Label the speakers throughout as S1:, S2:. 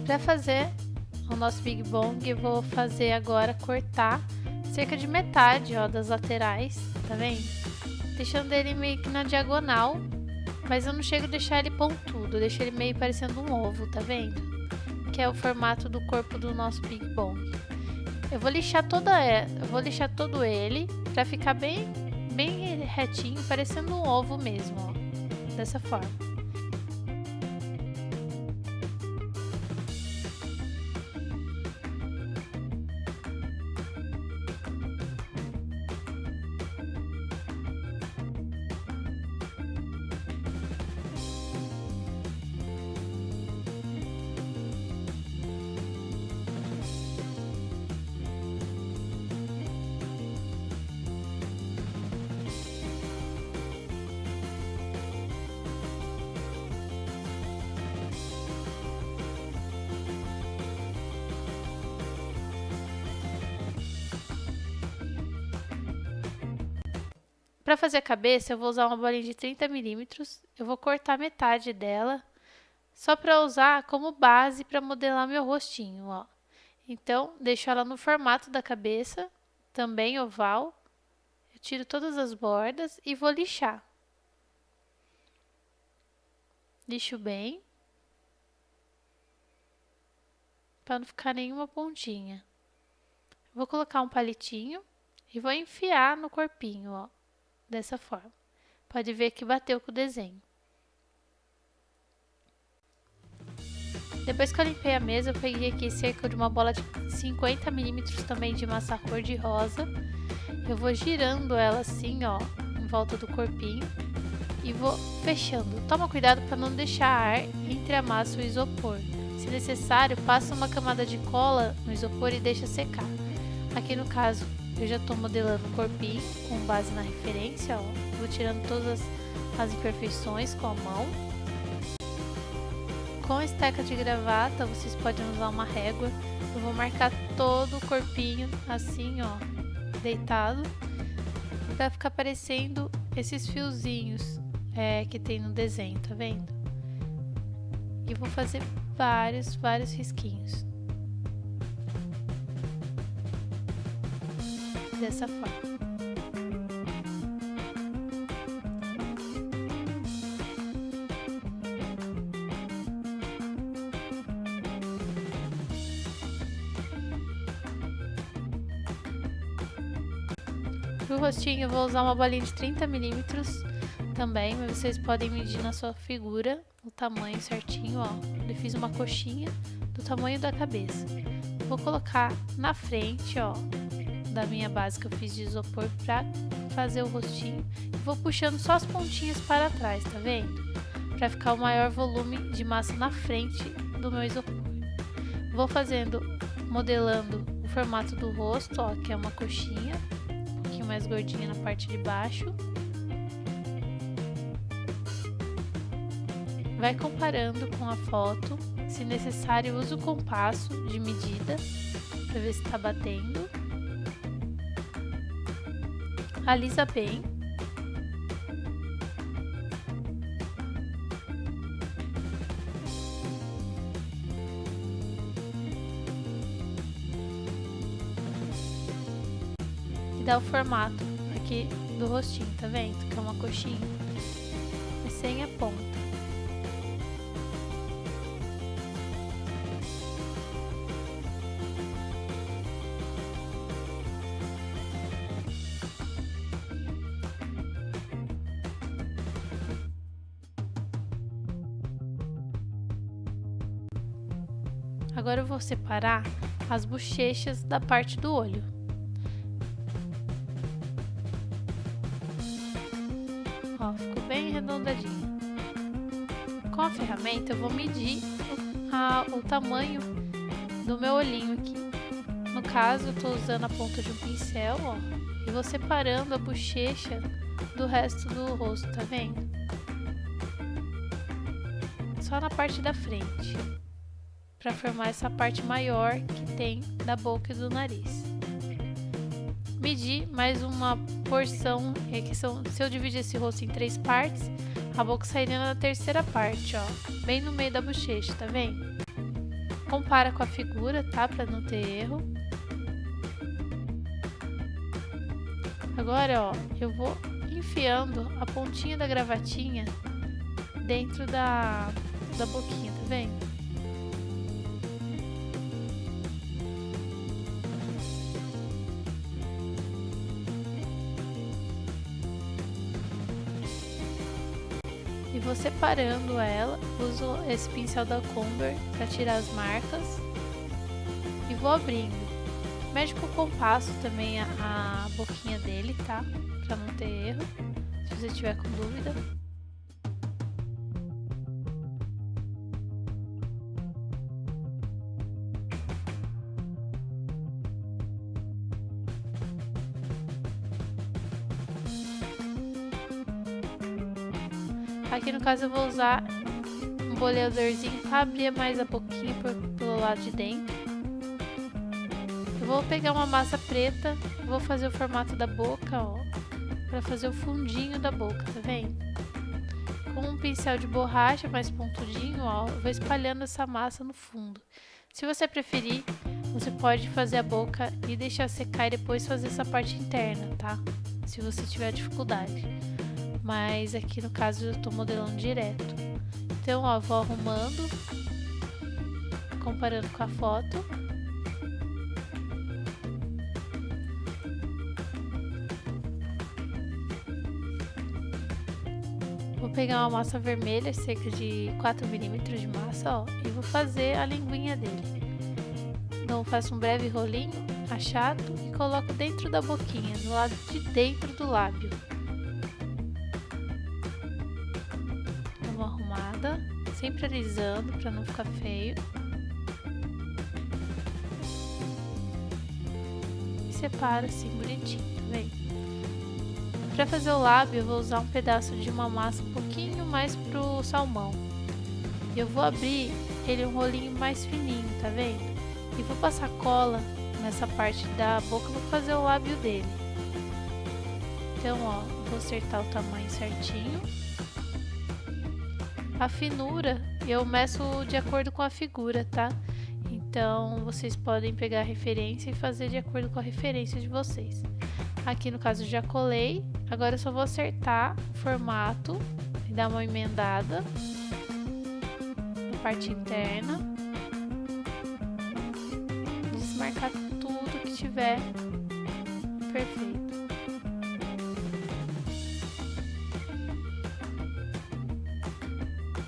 S1: Para fazer o nosso Big Bong, eu vou fazer agora cortar cerca de metade, ó, das laterais, tá vendo? Deixando ele meio que na diagonal, mas eu não chego a deixar ele pontudo, eu deixo ele meio parecendo um ovo, tá vendo? Que é o formato do corpo do nosso Big Bong. Eu vou lixar todo ele para ficar bem retinho, parecendo um ovo mesmo, ó, dessa forma. Para fazer a cabeça, eu vou usar uma bolinha de 30 milímetros. Eu vou cortar metade dela, só para usar como base para modelar meu rostinho, ó. Então, deixo ela no formato da cabeça, também oval. Eu tiro todas as bordas e vou lixar. Lixo bem, para não ficar nenhuma pontinha. Vou colocar um palitinho e vou enfiar no corpinho, ó. Dessa forma. Pode ver que bateu com o desenho. Depois que eu limpei a mesa, eu peguei aqui cerca de uma bola de 50 milímetros também de massa cor de rosa. Eu vou girando ela assim, ó, em volta do corpinho e vou fechando. Toma cuidado para não deixar ar entre a massa e o isopor. Se necessário, passa uma camada de cola no isopor e deixa secar. Aqui no caso, eu já estou modelando o corpinho com base na referência, ó. Vou tirando todas as imperfeições com a mão. Com a esteca de gravata, vocês podem usar uma régua. Eu vou marcar todo o corpinho assim, ó, deitado. Vai ficar parecendo esses fiozinhos que tem no desenho, tá vendo? E vou fazer vários risquinhos. Dessa forma. Pro rostinho eu vou usar uma bolinha de 30 milímetros também, mas vocês podem medir na sua figura o tamanho certinho, ó. Eu fiz uma coxinha do tamanho da cabeça. Vou colocar na frente, ó, da minha base que eu fiz de isopor pra fazer o rostinho. E vou puxando só as pontinhas para trás, tá vendo? Pra ficar o maior volume de massa na frente do meu isopor. Vou modelando o formato do rosto, ó, que é uma coxinha, um pouquinho mais gordinha na parte de baixo. Vai comparando com a foto. Se necessário, use o compasso de medida para ver se tá batendo. Alisa bem. E dá o formato aqui do rostinho, tá vendo? Que é uma coxinha, mas sem a ponta. Agora eu vou separar as bochechas da parte do olho. Ó, ficou bem arredondadinho. Com a ferramenta eu vou medir o tamanho do meu olhinho aqui. No caso, eu tô usando a ponta de um pincel, ó, e vou separando a bochecha do resto do rosto, tá vendo? Só na parte da frente, para formar essa parte maior que tem da boca e do nariz. Medir mais uma porção, se eu dividir esse rosto em 3 partes, a boca sairia na terceira parte, ó, bem no meio da bochecha, tá vendo? compara com a figura, tá? Pra não ter erro. Agora, ó, eu vou enfiando a pontinha da gravatinha dentro da boquinha, tá vendo? E vou separando ela, uso esse pincel da Conver para tirar as marcas e vou abrindo. Mede com o compasso também a boquinha dele, tá? Para não ter erro, se você tiver com dúvida. Aqui no caso eu vou usar um boleadorzinho para abrir mais a boquinha pelo lado de dentro. Eu vou pegar uma massa preta, vou fazer o formato da boca, ó, para fazer o fundinho da boca, tá vendo? Com um pincel de borracha mais pontudinho, ó, eu vou espalhando essa massa no fundo. Se você preferir, você pode fazer a boca e deixar secar e depois fazer essa parte interna, tá? Se você tiver dificuldade. Mas aqui no caso eu tô modelando direto. Então, ó, vou arrumando, comparando com a foto. Vou pegar uma massa vermelha, cerca de 4 milímetros de massa, ó, e vou fazer a linguinha dele. Então, eu faço um breve rolinho, achato e coloco dentro da boquinha, no lado de dentro do lábio. Sempre alisando para não ficar feio. E separo assim bonitinho, tá vendo? Para fazer o lábio eu vou usar um pedaço de uma massa um pouquinho mais pro salmão. E eu vou abrir ele um rolinho mais fininho, tá vendo? E vou passar cola nessa parte da boca, vou fazer o lábio dele. Então, ó, vou acertar o tamanho certinho. A finura eu meço de acordo com a figura, tá? Então, vocês podem pegar a referência e fazer de acordo com a referência de vocês. Aqui no caso já colei, agora eu só vou acertar o formato e dar uma emendada na parte interna. Desmarcar tudo que tiver perfeito.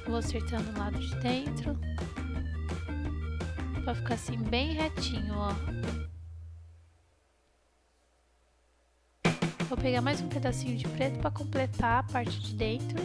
S1: Vou acertando o lado de dentro, pra ficar assim bem retinho, ó. Vou pegar mais um pedacinho de preto para completar a parte de dentro.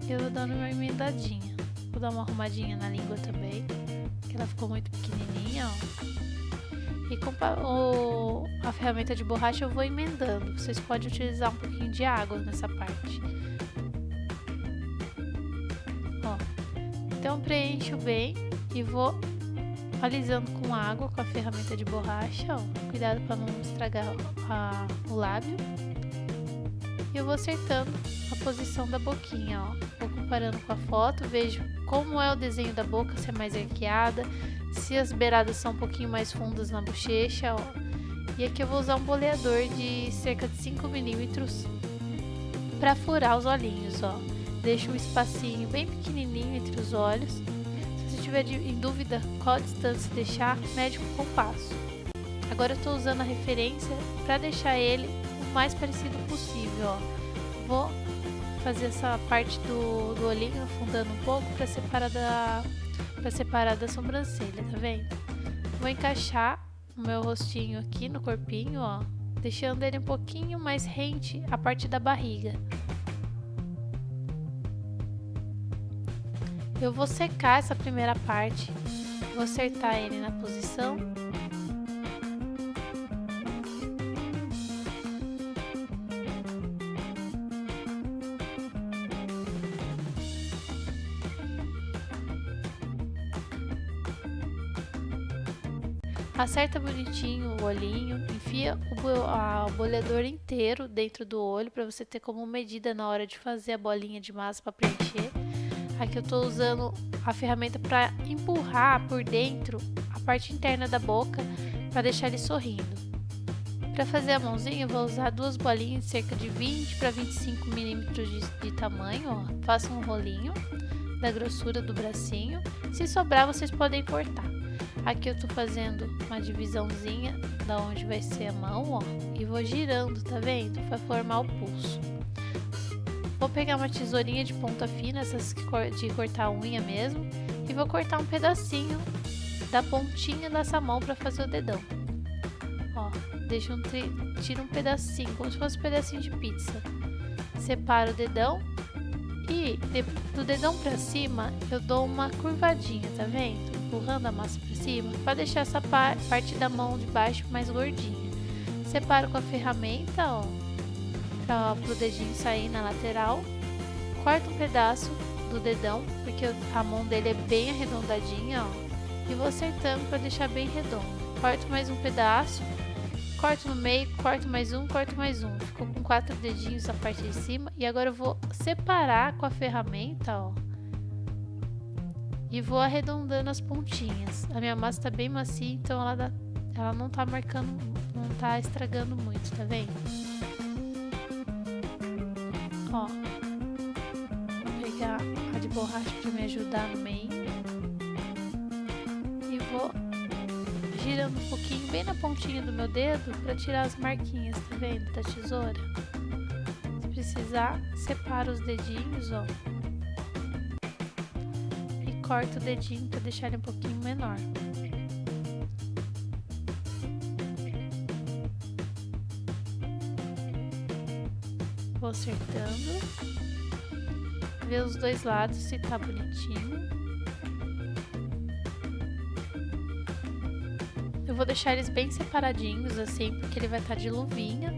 S1: Eu vou dando uma emendadinha. Vou dar uma arrumadinha na língua também, que ela ficou muito pequenininha, ó. E com a ferramenta de borracha eu vou emendando. Vocês podem utilizar um pouquinho de água nessa parte. Então preencho bem e vou alisando com água com a ferramenta de borracha, ó. Cuidado para não estragar o lábio. E eu vou acertando a posição da boquinha, ó. Vou comparando com a foto, vejo como é o desenho da boca, se é mais arqueada, se as beiradas são um pouquinho mais fundas na bochecha, ó. E aqui eu vou usar um boleador de cerca de 5 milímetros para furar os olhinhos, ó. Deixo um espacinho bem pequenininho entre os olhos. Se você tiver em dúvida qual a distância deixar, mede com compasso. Agora eu estou usando a referência para deixar ele o mais parecido possível, ó. Vou fazer essa parte do olhinho afundando um pouco para separar da sobrancelha, tá vendo? Vou encaixar o meu rostinho aqui no corpinho, ó, deixando ele um pouquinho mais rente à parte da barriga. Eu vou secar essa primeira parte, vou acertar ele na posição. Acerta bonitinho o olhinho, enfia o boleador inteiro dentro do olho para você ter como medida na hora de fazer a bolinha de massa para preencher. Aqui eu tô usando a ferramenta para empurrar por dentro a parte interna da boca para deixar ele sorrindo. Para fazer a mãozinha eu vou usar duas bolinhas de cerca de 20 para 25 milímetros de tamanho, ó. Faço um rolinho da grossura do bracinho, se sobrar vocês podem cortar. Aqui eu tô fazendo uma divisãozinha da onde vai ser a mão, ó, e vou girando, tá vendo? Para formar o pulso. Vou pegar uma tesourinha de ponta fina, essas de cortar a unha mesmo, e vou cortar um pedacinho da pontinha dessa mão para fazer o dedão. Ó, tiro um pedacinho, como se fosse um pedacinho de pizza. Separo o dedão e do dedão para cima eu dou uma curvadinha, tá vendo? Empurrando a massa para cima, para deixar essa parte da mão de baixo mais gordinha. Separo com a ferramenta, ó, para o dedinho sair na lateral. Corto um pedaço do dedão, porque a mão dele é bem arredondadinha, ó, e vou acertando para deixar bem redondo. Corto mais um pedaço, corto no meio, corto mais um, corto mais um. Ficou com 4 dedinhos a parte de cima. E agora eu vou separar com a ferramenta, ó, e vou arredondando as pontinhas. A minha massa tá bem macia, então ela não tá marcando, não tá estragando muito, tá vendo? Ó, vou pegar a de borracha para me ajudar no meio e vou girando um pouquinho bem na pontinha do meu dedo para tirar as marquinhas, tá vendo? Da tesoura. Se precisar, separa os dedinhos, ó, e corta o dedinho para deixar ele um pouquinho menor. Vou acertando, ver os dois lados se tá bonitinho. Eu vou deixar eles bem separadinhos assim, porque ele vai estar de luvinha.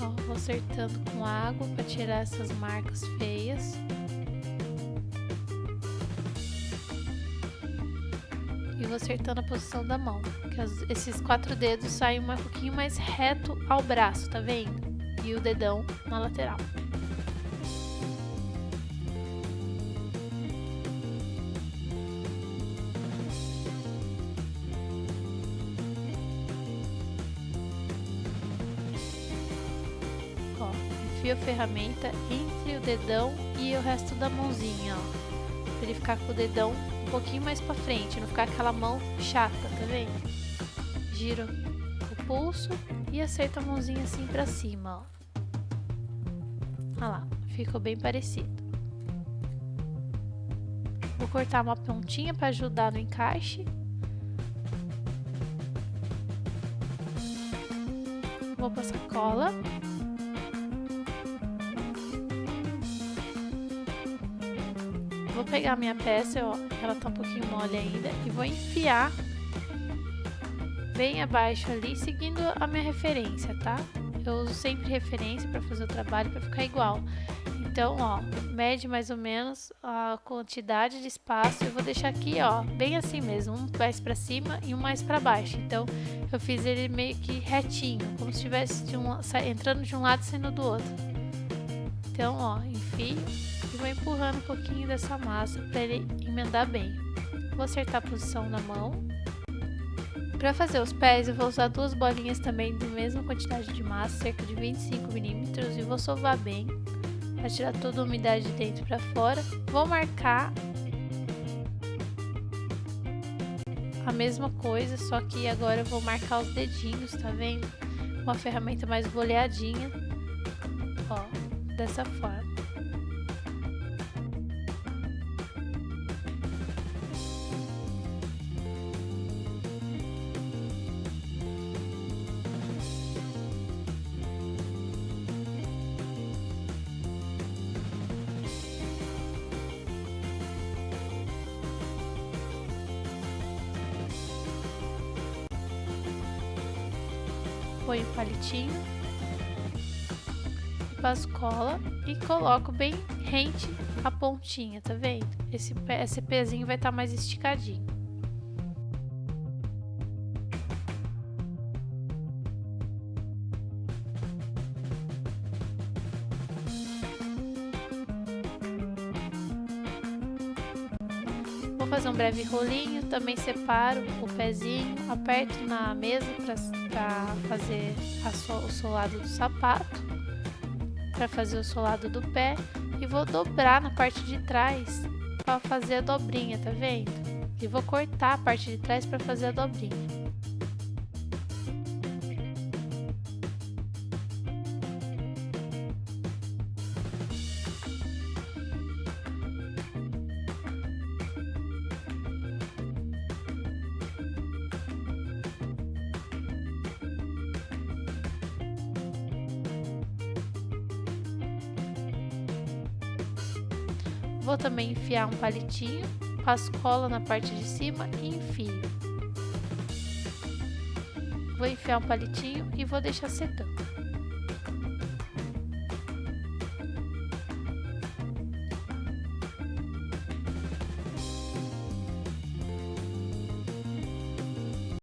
S1: Ó, vou acertando com água para tirar essas marcas feias. E vou acertando a posição da mão, porque esses 4 dedos saem um pouquinho mais reto ao braço, tá vendo? E o dedão na lateral. Ó, enfio a ferramenta entre o dedão e o resto da mãozinha, ó, pra ele ficar com o dedão um pouquinho mais pra frente, não ficar aquela mão chata, tá vendo? Giro o pulso e acerto a mãozinha assim pra cima, ó. Olha lá, ficou bem parecido. Vou cortar uma pontinha para ajudar no encaixe. Vou passar cola. Vou pegar a minha peça, ó, ela tá um pouquinho mole ainda, e vou enfiar bem abaixo ali, seguindo a minha referência, tá? Eu uso sempre referência para fazer o trabalho, para ficar igual. Então, ó, mede mais ou menos a quantidade de espaço. Eu vou deixar aqui, ó, bem assim mesmo, um mais para cima e um mais para baixo. Então, eu fiz ele meio que retinho, como se estivesse entrando de um lado e saindo do outro. Então, ó, enfio e vou empurrando um pouquinho dessa massa para ele emendar bem. Vou acertar a posição na mão. Para fazer os pés, eu vou usar 2 bolinhas também da mesma quantidade de massa, cerca de 25 milímetros, e vou sovar bem, para tirar toda a umidade de dentro para fora. Vou marcar a mesma coisa, só que agora eu vou marcar os dedinhos, tá vendo? Uma ferramenta mais boleadinha, ó, dessa forma. Ponho o palitinho, passo cola e coloco bem rente a pontinha, tá vendo? Esse pezinho vai estar mais esticadinho. Vou fazer um breve rolinho, também separo o pezinho, aperto na mesa para fazer o solado do sapato, para fazer o solado do pé, e vou dobrar na parte de trás para fazer a dobrinha, tá vendo? E vou cortar a parte de trás para fazer a dobrinha. Vou também enfiar um palitinho, passo cola na parte de cima e enfio. Vou enfiar um palitinho e vou deixar secando.